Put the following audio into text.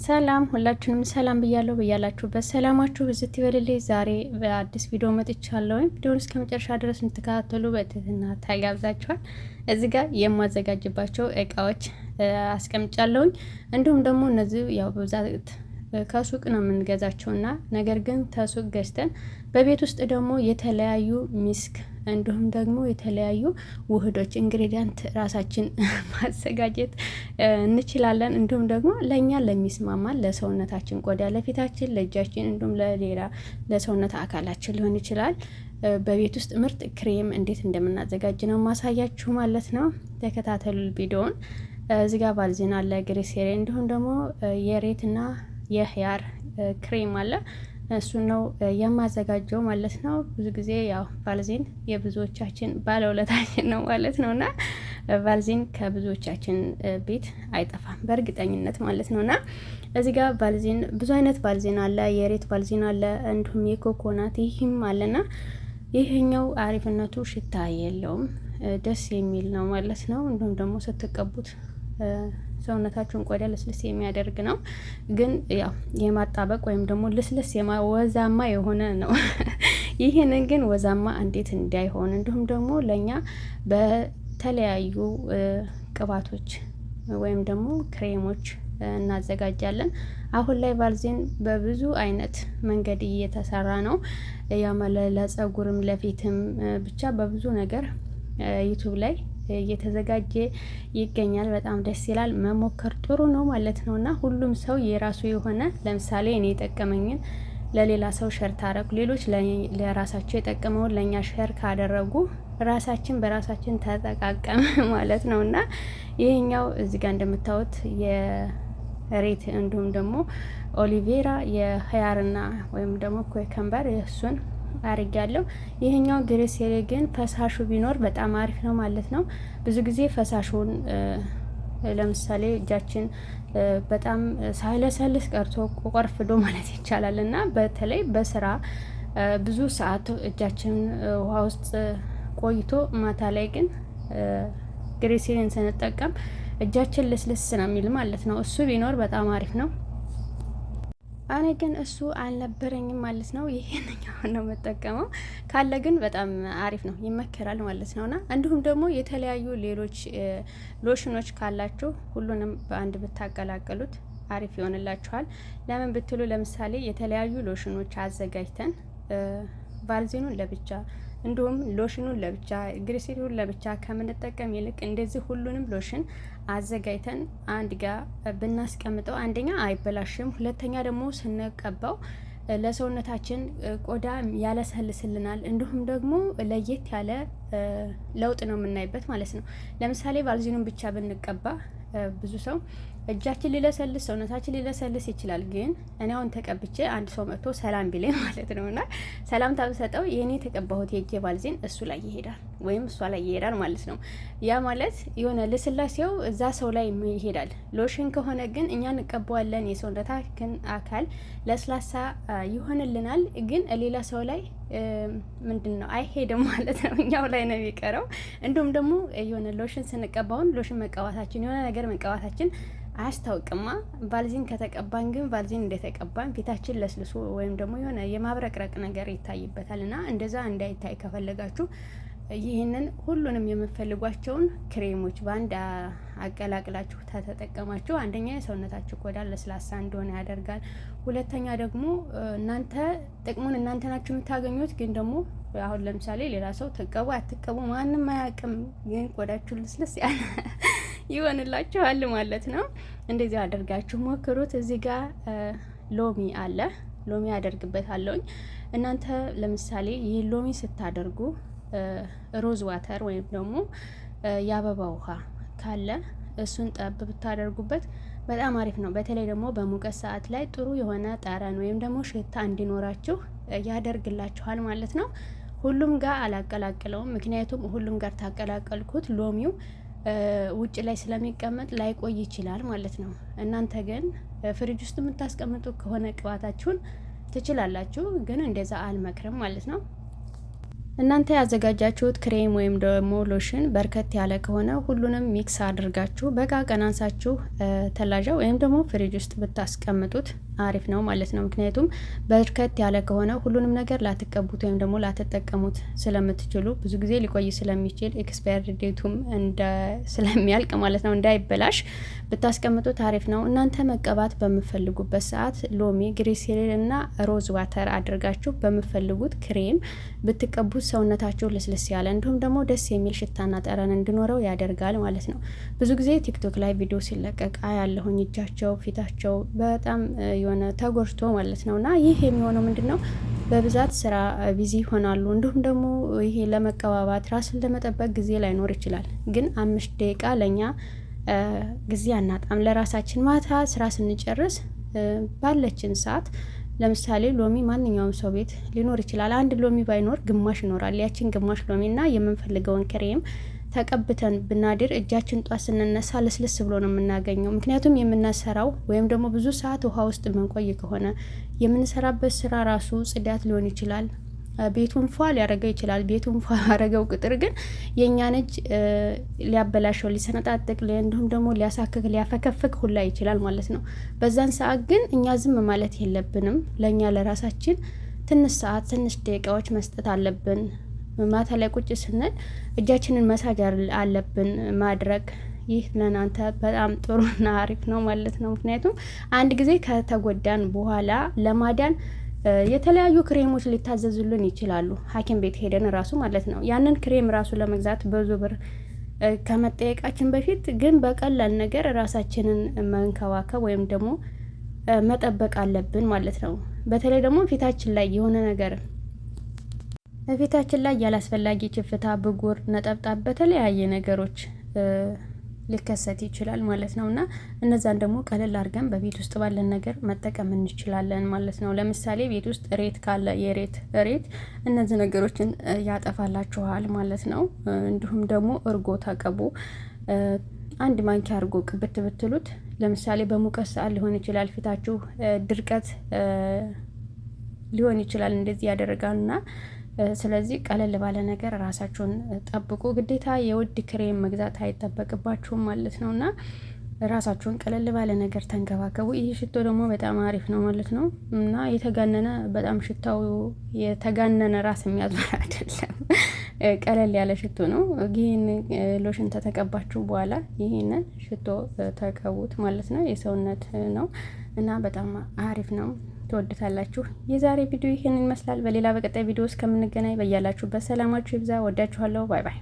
ሰላም ሁላችሁንም ሰላም ብያለሁ። በያላችሁበት ሰላማችሁ ብዝት ይበልልኝ። ዛሬ በአዲስ ቪዲዮ መጥቻለሁ። ቪዲዮውን እስከ መጨረሻ ድረስ እንድትከታተሉ በትህትና ታጋብዛችኋል። እዚህ ጋር የማዘጋጅባቸው እቃዎች አስቀምጫለሁኝ። እንዲሁም ደግሞ እነዚህ ያው በብዛት ከሱቅ ነው የምንገዛቸውና ነገር ግን ከሱቅ ገዝተን በቤት ውስጥ ደግሞ የተለያዩ ሚስክ እንዲሁም ደግሞ የተለያዩ ውህዶች ኢንግሪዲየንት ራሳችን ማዘጋጀት እንችላለን። እንዲሁም ደግሞ ለኛ ለሚስማማን ለሰውነታችን ቆዳ፣ ለፊታችን፣ ለእጃችን እንዲሁም ለሌላ ለሰውነት አካላችን ሊሆን ይችላል በቤት ውስጥ ምርጥ ክሬም እንዴት እንደምናዘጋጅ ነው ማሳያችሁ ማለት ነው። ተከታተሉ ቪዲዮውን። እዚህ ጋር ቫልዚን አለ፣ ግሪሴሪ እንዲሁም ደግሞ የሬትና የህያር ክሬም አለ። እሱን ነው የማዘጋጀው ማለት ነው። ብዙ ጊዜ ያው ቫልዚን የብዙዎቻችን ባለውለታችን ነው ማለት ነውና ቫልዚን ከብዙዎቻችን ቤት አይጠፋም በእርግጠኝነት ማለት ነውና እዚህ ጋር ቫልዚን ብዙ አይነት ቫልዚን አለ። የሬት ቫልዚን አለ እንዲሁም የኮኮናት ይህም አለና ይሄኛው አሪፍነቱ ሽታ የለውም ደስ የሚል ነው ማለት ነው። እንዲሁም ደግሞ ስትቀቡት ሰውነታችሁን ቆዳ ልስልስ የሚያደርግ ነው። ግን ያው የማጣበቅ ወይም ደግሞ ልስልስ ወዛማ የሆነ ነው። ይሄንን ግን ወዛማ እንዴት እንዳይሆን እንዲሁም ደግሞ ለኛ በተለያዩ ቅባቶች ወይም ደግሞ ክሬሞች እናዘጋጃለን። አሁን ላይ ቫልዚን በብዙ አይነት መንገድ እየተሰራ ነው። ያማለ ለጸጉርም ለፊትም ብቻ በብዙ ነገር ዩቲዩብ ላይ እየተዘጋጀ ይገኛል። በጣም ደስ ይላል። መሞከር ጥሩ ነው ማለት ነውና ሁሉም ሰው የራሱ የሆነ ለምሳሌ እኔ የጠቀመኝን ለሌላ ሰው ሸር ታረጉ፣ ሌሎች ለራሳቸው የጠቀመውን ለኛ ሸር ካደረጉ ራሳችን በራሳችን ተጠቃቀም ማለት ነውና ይሄኛው እዚህ ጋር እንደምታዩት የሬት እንዲሁም ደግሞ ኦሊቬራ የህያርና ወይም ደግሞ ኮከምበር እሱን አርጋለሁ። ይሄኛው ግሪሴሪ ግን ፈሳሹ ቢኖር በጣም አሪፍ ነው ማለት ነው። ብዙ ጊዜ ፈሳሹን ለምሳሌ እጃችን በጣም ሳይለሰልስ ቀርቶ ቆርፍዶ ማለት ይቻላል እና በተለይ በስራ ብዙ ሰዓት እጃችን ውሃ ውስጥ ቆይቶ ማታ ላይ ግን ግሪሴሪን ስንጠቀም እጃችን ልስልስ ነው የሚል ማለት ነው። እሱ ቢኖር በጣም አሪፍ ነው። እኔ ግን እሱ አልነበረኝም ማለት ነው። ይሄንኛው ነው የምጠቀመው። ካለ ግን በጣም አሪፍ ነው፣ ይመከራል ማለት ነውና እንዲሁም ደግሞ የተለያዩ ሌሎች ሎሽኖች ካላችሁ ሁሉንም በአንድ ብታቀላቀሉት አሪፍ ይሆንላችኋል። ለምን ብትሉ ለምሳሌ የተለያዩ ሎሽኖች አዘጋጅተን ቫልዚኑን ለብቻ እንዲሁም ሎሽኑን ለብቻ ግሪሴሪውን ለብቻ ከምንጠቀም ይልቅ እንደዚህ ሁሉንም ሎሽን አዘጋጅተን አንድ ጋር ብናስቀምጠው አንደኛ አይበላሽም፣ ሁለተኛ ደግሞ ስንቀባው ለሰውነታችን ቆዳ ያለሰልስልናል። እንዲሁም ደግሞ ለየት ያለ ለውጥ ነው የምናይበት ማለት ነው። ለምሳሌ ቫልዚኑን ብቻ ብንቀባ ብዙ ሰው እጃችን ሊለሰልስ ሰውነታችን ሊለሰልስ ይችላል። ግን እኔ አሁን ተቀብቼ አንድ ሰው መጥቶ ሰላም ቢለኝ ማለት ነውና ሰላምታ ብሰጠው የኔ ተቀባሁት የእጄ ቫልዚን እሱ ላይ ይሄዳል ወይም እሷ ላይ ይሄዳል ማለት ነው። ያ ማለት የሆነ ልስላሴው እዛ ሰው ላይ ይሄዳል። ሎሽን ከሆነ ግን እኛ እንቀባዋለን፣ የሰውነታችን አካል ለስላሳ ይሆንልናል። ግን ሌላ ሰው ላይ ምንድን ነው አይሄድም ማለት ነው። እኛው ላይ ነው የሚቀረው። እንዲሁም ደግሞ የሆነ ሎሽን ስንቀባውን ሎሽን መቀባታችን የሆነ ነገር መቀባታችን አያስታውቅማ። ቫልዚን ከተቀባን ግን ቫልዚን እንደተቀባን ፊታችን ለስልሶ ወይም ደግሞ የሆነ የማብረቅረቅ ነገር ይታይበታልና እንደዛ እንዳይታይ ከፈለጋችሁ ይህንን ሁሉንም የምትፈልጓቸውን ክሬሞች በአንድ አቀላቅላችሁ ተጠቀማችሁ አንደኛ የሰውነታችሁ ቆዳ ለስላሳ እንደሆነ ያደርጋል። ሁለተኛ ደግሞ እናንተ ጥቅሙን እናንተ ናችሁ የምታገኙት። ግን ደግሞ አሁን ለምሳሌ ሌላ ሰው ትቀቡ አትቀቡ ማንም አያውቅም። ግን ቆዳችሁ ልስልስ ያለ ይሆንላችኋል ማለት ነው። እንደዚህ አድርጋችሁ ሞክሩት። እዚህ ጋር ሎሚ አለ። ሎሚ አደርግበታለሁኝ። እናንተ ለምሳሌ ይህ ሎሚ ስታደርጉ ሮዝ ዋተር ወይም ደግሞ የአበባ ውሃ ካለ እሱን ጠብ ብታደርጉበት በጣም አሪፍ ነው። በተለይ ደግሞ በሙቀት ሰዓት ላይ ጥሩ የሆነ ጠረን ወይም ደግሞ ሽታ እንዲኖራችሁ ያደርግላችኋል ማለት ነው። ሁሉም ጋር አላቀላቅለውም፣ ምክንያቱም ሁሉም ጋር ታቀላቀልኩት ሎሚው ውጭ ላይ ስለሚቀመጥ ላይቆይ ይችላል ማለት ነው። እናንተ ግን ፍሪጅ ውስጥ የምታስቀምጡ ከሆነ ቅባታችሁን ትችላላችሁ፣ ግን እንደዛ አልመክርም ማለት ነው። እናንተ ያዘጋጃችሁት ክሬም ወይም ደግሞ ሎሽን በርከት ያለ ከሆነ ሁሉንም ሚክስ አድርጋችሁ በቃ ቀናንሳችሁ ተላጃ ወይም ደግሞ ፍሪጅ ውስጥ ብታስቀምጡት አሪፍ ነው ማለት ነው። ምክንያቱም በርከት ያለ ከሆነ ሁሉንም ነገር ላትቀቡት ወይም ደግሞ ላትጠቀሙት ስለምትችሉ ብዙ ጊዜ ሊቆይ ስለሚችል ኤክስፓየር ዴቱም ስለሚያልቅ ማለት ነው እንዳይበላሽ ብታስቀምጡት አሪፍ ነው። እናንተ መቀባት በምፈልጉበት ሰዓት ሎሚ፣ ግሪሲሪን እና ሮዝ ዋተር አድርጋችሁ በምፈልጉት ክሬም ብትቀቡት ሰውነታችሁ ለስለስ ያለ እንዲሁም ደግሞ ደስ የሚል ሽታና ጠረን እንዲኖረው ያደርጋል ማለት ነው። ብዙ ጊዜ ቲክቶክ ላይ ቪዲዮ ሲለቀቅ ያለሁኝ እጃቸው፣ ፊታቸው በጣም የሆነ ተጎድቶ ማለት ነውና ይህ የሚሆነው ምንድነው በብዛት ስራ ቢዚ ይሆናሉ። እንዲሁም ደግሞ ይሄ ለመቀባባት ራስን ለመጠበቅ ጊዜ ላይኖር ይችላል። ግን 5 ደቂቃ ለኛ ጊዜ አናጣም። ለራሳችን ማታ ስራ ስንጨርስ ባለችን ሰዓት ለምሳሌ ሎሚ ማንኛውም ሰው ቤት ሊኖር ይችላል። አንድ ሎሚ ባይኖር ግማሽ ይኖራል። ያችን ግማሽ ሎሚና የምንፈልገውን ክሬም ተቀብተን ብናድር እጃችን ጧት ስንነሳ ለስለስ ብሎ ነው የምናገኘው። ምክንያቱም የምናሰራው ወይም ደግሞ ብዙ ሰዓት ውሃ ውስጥ የምንቆይ ከሆነ የምንሰራበት ስራ ራሱ ጽዳት ሊሆን ይችላል። ቤቱን ፏ ሊያረገው ይችላል። ቤቱን ፏ ያረገው ቁጥር ግን የኛን እጅ ሊያበላሸው፣ ሊሰነጣጥቅ፣ እንዲሁም ደግሞ ሊያሳክክ፣ ሊያፈከፍክ ሁላ ይችላል ማለት ነው። በዛን ሰዓት ግን እኛ ዝም ማለት የለብንም። ለኛ ለራሳችን ትንሽ ሰዓት፣ ትንሽ ደቂቃዎች መስጠት አለብን። ማታ ላይ ቁጭ ስንል እጃችንን መሳጅ አለብን ማድረግ። ይህ ለናንተ በጣም ጥሩና አሪፍ ነው ማለት ነው። ምክንያቱም አንድ ጊዜ ከተጎዳን በኋላ ለማዳን የተለያዩ ክሬሞች ሊታዘዙልን ይችላሉ። ሐኪም ቤት ሄደን ራሱ ማለት ነው። ያንን ክሬም ራሱ ለመግዛት ብዙ ብር ከመጠየቃችን በፊት ግን በቀላል ነገር ራሳችንን መንከባከብ ወይም ደግሞ መጠበቅ አለብን ማለት ነው። በተለይ ደግሞ ፊታችን ላይ የሆነ ነገር ፊታችን ላይ ያላስፈላጊ ችፍታ፣ ብጉር፣ ነጠብጣብ በተለያየ ነገሮች ሊከሰት ይችላል ማለት ነውና እነዛን ደግሞ ቀለል አድርገን በቤት ውስጥ ባለን ነገር መጠቀም እንችላለን ማለት ነው። ለምሳሌ ቤት ውስጥ ሬት ካለ የሬት እነዚህ ነገሮችን ያጠፋላችኋል ማለት ነው። እንዲሁም ደግሞ እርጎ ተቀቡ። 1 ማንኪያ እርጎ ቅብት ብትሉት ለምሳሌ በሙቀት ሰዓት ሊሆን ይችላል፣ ፊታችሁ ድርቀት ሊሆን ይችላል እንደዚህ ያደርጋልና ስለዚህ ቀለል ባለ ነገር ራሳችሁን ጠብቁ። ግዴታ የውድ ክሬም መግዛት አይጠበቅባችሁም ማለት ነውና ራሳችሁን ቀለል ባለ ነገር ተንከባከቡ። ይህ ሽቶ ደግሞ በጣም አሪፍ ነው ማለት ነው እና የተጋነነ በጣም ሽታው የተጋነነ ራስ የሚያዞር አይደለም። ቀለል ያለ ሽቶ ነው። ይህን ሎሽን ተተቀባችሁ በኋላ ይህንን ሽቶ ተቀቡት ማለት ነው። የሰውነት ነው እና በጣም አሪፍ ነው። ትወዱታላችሁ። የዛሬ ቪዲዮ ይሄንን ይመስላል። በሌላ በቀጣይ ቪዲዮ እስከምንገናኝ በያላችሁበት ሰላማችሁ ይብዛ። ወዳችኋለሁ። ባይ ባይ።